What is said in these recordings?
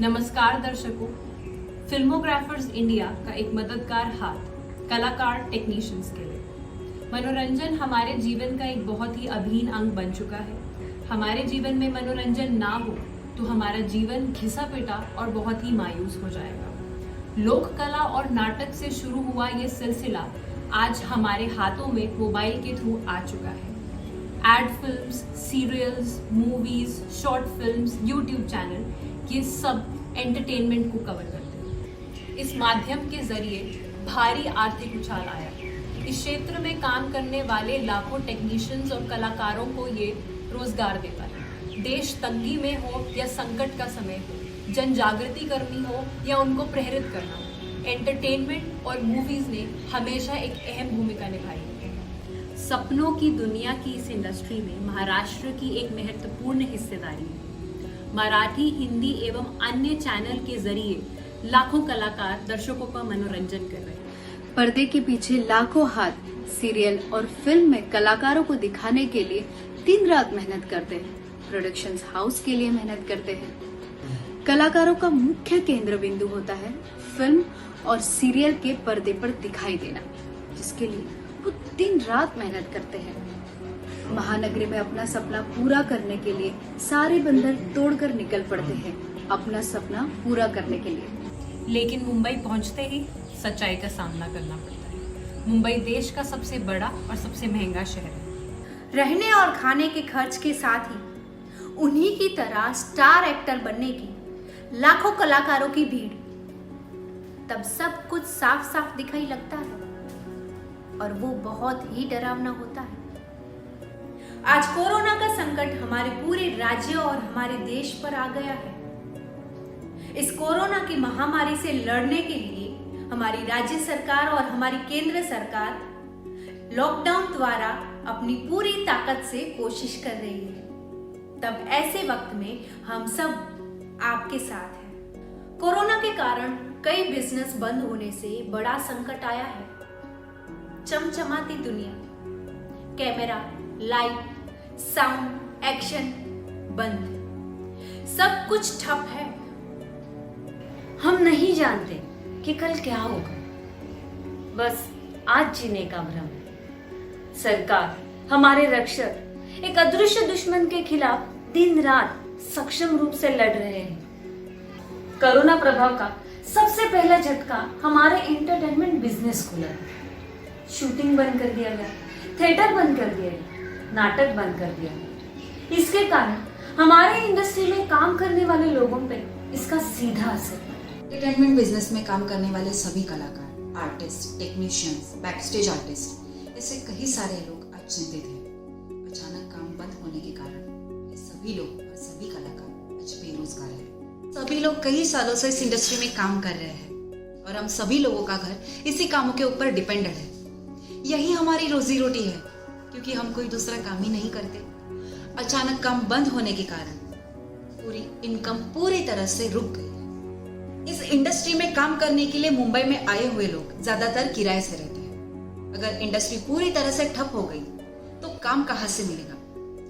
नमस्कार दर्शकों, फिल्मोग्राफर्स इंडिया का एक मददगार हाथ कलाकार टेक्नीशियंस के लिए। मनोरंजन हमारे जीवन का एक बहुत ही अभिन्न अंग बन चुका है। हमारे जीवन में मनोरंजन ना हो तो हमारा जीवन घिसा पिटा और बहुत ही मायूस हो जाएगा। लोक कला और नाटक से शुरू हुआ ये सिलसिला आज हमारे हाथों में मोबाइल के थ्रू आ चुका है। Ad films, serials, movies, short films, YouTube channel, ये सब एंटरटेनमेंट को कवर करते हैं। इस माध्यम के जरिए भारी आर्थिक उछाल आया। इस क्षेत्र में काम करने वाले लाखों टेक्नीशियंस और कलाकारों को ये रोजगार देता है। देश तंगी में हो या संकट का समय हो, जन जागृति करनी हो या उनको प्रेरित करना हो, एंटरटेनमेंट और मूवीज ने हमेशा एक अहम भूमिका निभाई है। सपनों की दुनिया की इस इंडस्ट्री में महाराष्ट्र की एक महत्वपूर्ण हिस्सेदारी है। मराठी, हिंदी एवं अन्य चैनल के जरिए लाखों कलाकार दर्शकों का मनोरंजन कर रहे हैं। पर्दे के पीछे लाखों हाथ सीरियल और फिल्म में कलाकारों को दिखाने के लिए दिन रात मेहनत करते हैं। प्रोडक्शन हाउस के लिए मेहनत करते हैं। कलाकारों का मुख्य केंद्र बिंदु होता है फिल्म और सीरियल के पर्दे पर दिखाई देना, जिसके लिए वो दिन रात मेहनत करते हैं। महानगरी में अपना सपना पूरा करने के लिए सारे बंधन तोड़कर निकल पड़ते हैं अपना सपना पूरा करने के लिए। लेकिन मुंबई पहुंचते ही सच्चाई का सामना करना पड़ता है। मुंबई देश का सबसे बड़ा और सबसे महंगा शहर है। रहने और खाने के खर्च के साथ ही उन्हीं की तरह स्टार एक्टर बनने की लाखों कलाकारों की भीड़, तब सब कुछ साफ साफ दिखाई लगता है और वो बहुत ही डरावना होता है। आज कोरोना का संकट हमारे पूरे राज्य और हमारे देश पर आ गया है। इस कोरोना की महामारी से लड़ने के लिए हमारी राज्य सरकार और हमारी केंद्र सरकार लॉकडाउन द्वारा अपनी पूरी ताकत से कोशिश कर रही है। तब ऐसे वक्त में हम सब आपके साथ हैं। कोरोना के कारण कई बिजनेस बंद होने से बड़ा संकट आया है। चमचमाती दुनिया, कैमरा, लाइट, साउंड, एक्शन बंद, सब कुछ ठप है। हम नहीं जानते कि कल क्या होगा, बस आज जीने का भ्रम है। सरकार, हमारे रक्षक, एक अदृश्य दुश्मन के खिलाफ दिन रात सक्षम रूप से लड़ रहे हैं। कोरोना प्रभाव का सबसे पहला झटका हमारे एंटरटेनमेंट बिजनेस को लगा। शूटिंग बंद कर दिया गया, थिएटर बंद कर दिया गया, नाटक बंद कर दिया गया। इसके कारण हमारे इंडस्ट्री में काम करने वाले लोगों पे इसका सीधा असर पड़ा। एंटरटेनमेंट बिजनेस में काम करने वाले सभी कलाकार, आर्टिस्ट, टेक्नीशियंस, बैकस्टेज आर्टिस्ट, ऐसे कई सारे लोग आज चिंतित हैं। अचानक काम बंद होने के कारण ये सभी लोग और सभी कलाकार आज बेरोजगार हैं। सभी लोग कई सालों से इस इंडस्ट्री में काम कर रहे हैं और हम सभी लोगों का घर इसी कामों के ऊपर डिपेंडेंट है। यही हमारी रोजी रोटी है, क्योंकि हम कोई दूसरा काम ही नहीं करते। अचानक काम बंद होने के कारण पूरी इनकम पूरी तरह से रुक गई। इस इंडस्ट्री में काम करने के लिए मुंबई में आए हुए लोग ज्यादातर किराए से रहते हैं। अगर इंडस्ट्री पूरी तरह से ठप हो गई तो काम कहाँ से मिलेगा,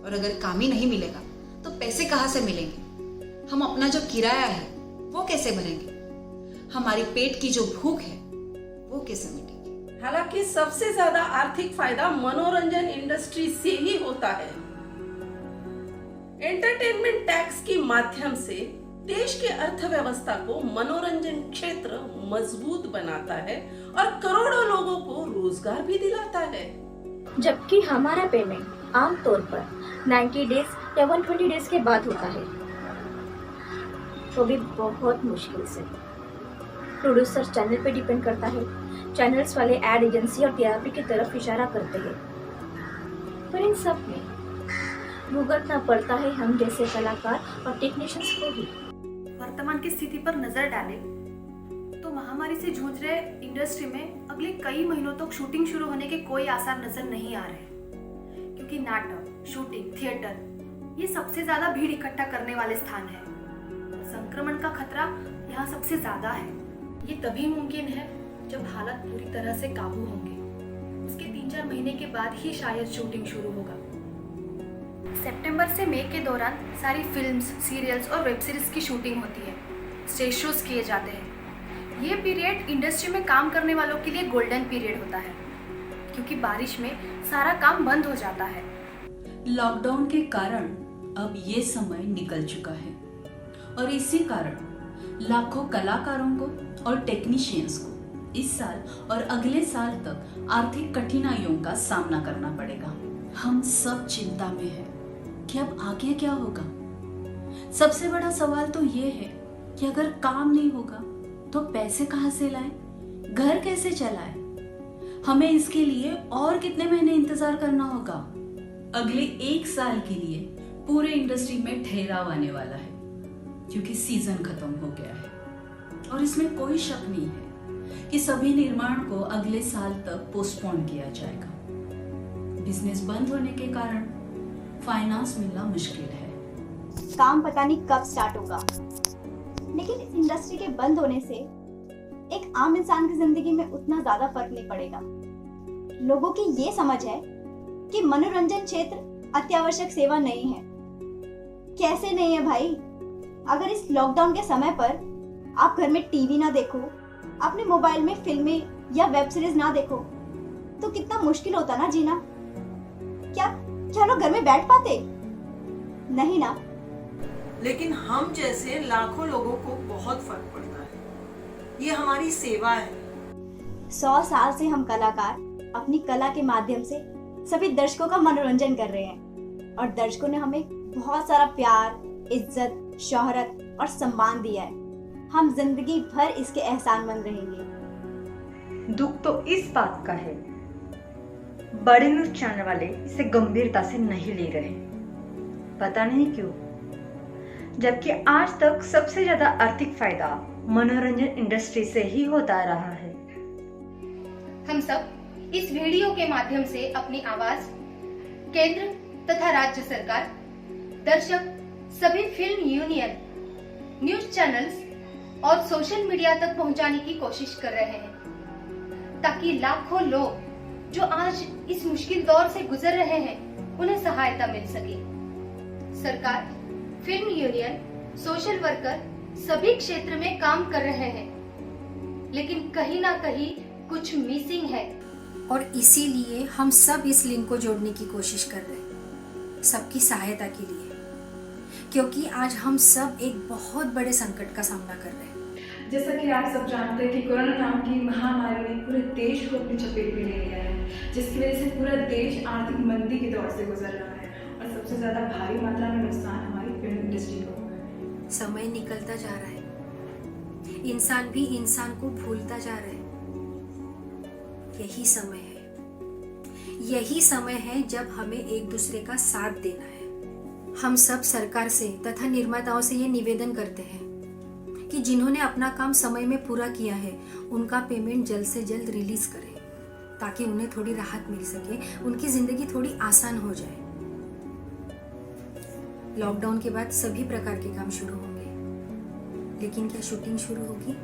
और अगर काम ही नहीं मिलेगा तो पैसे कहाँ से मिलेंगे। हम अपना जो किराया है वो कैसे भरेंगे, हमारी पेट की जो भूख है वो कैसे मिटेगी। हालांकि सबसे ज्यादा आर्थिक फायदा मनोरंजन इंडस्ट्री से ही होता है। एंटरटेनमेंट टैक्स के माध्यम से देश की अर्थव्यवस्था को मनोरंजन क्षेत्र मजबूत बनाता है और करोड़ों लोगों को रोजगार भी दिलाता है। जबकि हमारा पेमेंट आमतौर पर 90 डेज या 120 डेज के बाद होता है, तो भी बहुत मुश्किल से। प्रोड्यूसर चैनल पे डिपेंड करता है। चैनल्स वाले एड एजेंसी और टीआरपी की तरफ इशारा करते हैं, पर इन सब में भुगतना पड़ता है हम जैसे कलाकार और टेक्नीशियंस को ही। वर्तमान की स्थिति पर नजर डालें तो महामारी से जूझ रहे इंडस्ट्री में अगले कई महीनों तक शूटिंग शुरू होने के कोई आसार नजर नहीं आ रहे, क्योंकि नाटक, शूटिंग, थिएटर ये सबसे ज्यादा भीड़ इकट्ठा करने वाले स्थान है। संक्रमण का खतरा यहाँ सबसे ज्यादा है। ये तभी मुमकिन है जब हालत पूरी तरह से काबू होंगे। उसके 3-4 महीने के बाद ही शायद शूटिंग शुरू होगा। सितंबर से मई के दौरान सारी फिल्म्स, सीरियल्स और वेब सीरीज की शूटिंग होती है। स्टेज शोज किए जाते हैं। ये पीरियड इंडस्ट्री में काम करने वालों के लिए गोल्डन पीरियड होता है, क्योंकि बारिश में सारा काम बंद हो जाता है। लॉकडाउन के कारण अब ये समय निकल चुका है और इसी कारण लाखों कलाकारों को और टेक्नीशियंस को इस साल और अगले साल तक आर्थिक कठिनाइयों का सामना करना पड़ेगा। हम सब चिंता में हैं कि अब आगे क्या होगा। सबसे बड़ा सवाल तो ये है कि अगर काम नहीं होगा तो पैसे कहाँ से लाएं, घर कैसे चलाएं? हमें इसके लिए और कितने महीने इंतजार करना होगा? अगले 1 साल के लिए पूरे इंडस्ट्री में ठहराव आने वाला है, क्योंकि सीजन खत्म हो गया है और इसमें कोई शक नहीं है कि सभी निर्माण को अगले साल तक पोस्टपोन किया जाएगा। बिजनेस बंद होने के कारण फाइनेंस मिलना मुश्किल है। काम पता नहीं कब स्टार्ट होगा, लेकिन इस इंडस्ट्री के बंद होने से एक आम इंसान की जिंदगी में उतना ज्यादा फर्क नहीं पड़ेगा। लोगों की ये समझ है कि मनोरंजन क्षेत्र अत्यावश्यक सेवा नहीं है। कैसे नहीं है भाई? अगर इस लॉकडाउन के समय पर आप घर में टीवी ना देखो, अपने मोबाइल में फिल्में या वेब सीरीज ना देखो, तो कितना मुश्किल होता ना जीना। क्या लोग घर में बैठ पाते? नहीं ना। लेकिन हम जैसे लाखों लोगों को बहुत फर्क पड़ता है। ये हमारी सेवा है। 100 साल से हम कलाकार अपनी कला के माध्यम से सभी दर्शकों का मनोरंजन कर रहे हैं और दर्शकों ने हमें बहुत सारा प्यार, इज्जत, शोहरत और सम्मान दिया है। हम जिंदगी भर इसके एहसानमंद रहेंगे। दुख तो इस बात का है, बड़े न्यूज चैनल वाले इसे गंभीरता से नहीं ले रहे। पता नहीं क्यों, जबकि आज तक सबसे ज्यादा आर्थिक फायदा मनोरंजन इंडस्ट्री से ही होता रहा है। हम सब इस वीडियो के माध्यम से अपनी आवाज केंद्र तथा राज्य सरकार, दर्शक, सभी फिल्म यूनियन, न्यूज चैनल्स और सोशल मीडिया तक पहुंचाने की कोशिश कर रहे हैं, ताकि लाखों लोग जो आज इस मुश्किल दौर से गुजर रहे हैं उन्हें सहायता मिल सके। सरकार, फिल्म यूनियन, सोशल वर्कर सभी क्षेत्र में काम कर रहे हैं, लेकिन कहीं ना कहीं कुछ मिसिंग है और इसीलिए हम सब इस लिंक को जोड़ने की कोशिश कर रहे हैं, सबकी सहायता के लिए, क्योंकि आज हम सब एक बहुत बड़े संकट का सामना कर रहे हैं। जैसा कि आप सब जानते हैं कि कोरोना नाम की महामारी ने पूरे देश को अपनी चपेट में ले लिया है, जिसकी वजह से पूरा देश आर्थिक मंदी के दौर से गुजर रहा है और सबसे ज्यादा भारी मात्रा में नुकसान हमारी फिल्म इंडस्ट्री को हुआ है। समय निकलता जा रहा है, इंसान भी इंसान को भूलता जा रहा है। यही समय है जब हमें एक दूसरे का साथ देना है। हम सब सरकार से तथा निर्माताओं से ये निवेदन करते हैं कि जिन्होंने अपना काम समय में पूरा किया है उनका पेमेंट जल्द से जल्द रिलीज करें, ताकि उन्हें थोड़ी राहत मिल सके, उनकी जिंदगी थोड़ी आसान हो जाए। लॉकडाउन के बाद सभी प्रकार के काम शुरू होंगे, लेकिन क्या शूटिंग शुरू होगी?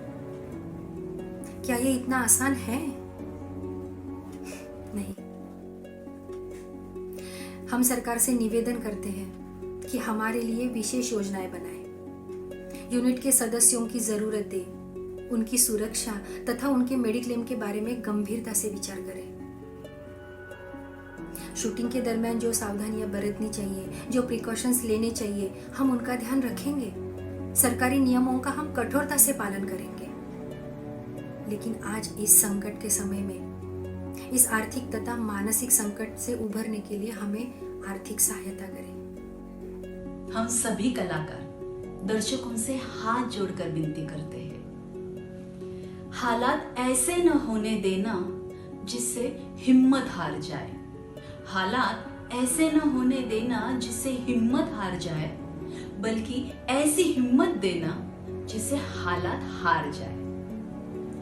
क्या ये इतना आसान है? नहीं। हम सरकार से निवेदन करते हैं कि हमारे लिए विशेष योजनाएं बनाएं, यूनिट के सदस्यों की जरूरत दे, उनकी सुरक्षा तथा उनके मेडिक्लेम के बारे में गंभीरता से विचार करें। शूटिंग के दरमियान जो सावधानियां बरतनी चाहिए, जो प्रिकॉशंस लेने चाहिए, हम उनका ध्यान रखेंगे। सरकारी नियमों का हम कठोरता से पालन करेंगे। लेकिन आज इस संकट के समय में, इस आर्थिक तथा मानसिक संकट से उभरने के लिए हमें आर्थिक सहायता करें। हम सभी कलाकार दर्शकों से हाथ जोड़कर विनती करते हैं, हालात ऐसे न होने देना जिससे हिम्मत हार जाए। हालात ऐसे न होने देना जिससे हिम्मत हार जाए, बल्कि ऐसी हिम्मत देना जिससे हालात हार जाए।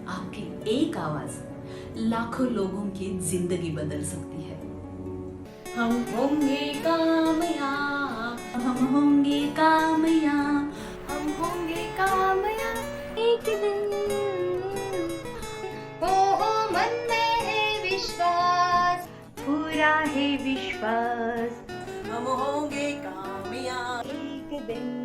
आपकी एक आवाज लाखों लोगों की जिंदगी बदल सकती है। हम होंगे कामयाब, हम होंगे कामयाब, हम होंगे कामयाब एक दिन। ओ मन में है विश्वास, पूरा है विश्वास, हम होंगे कामयाब एक दिन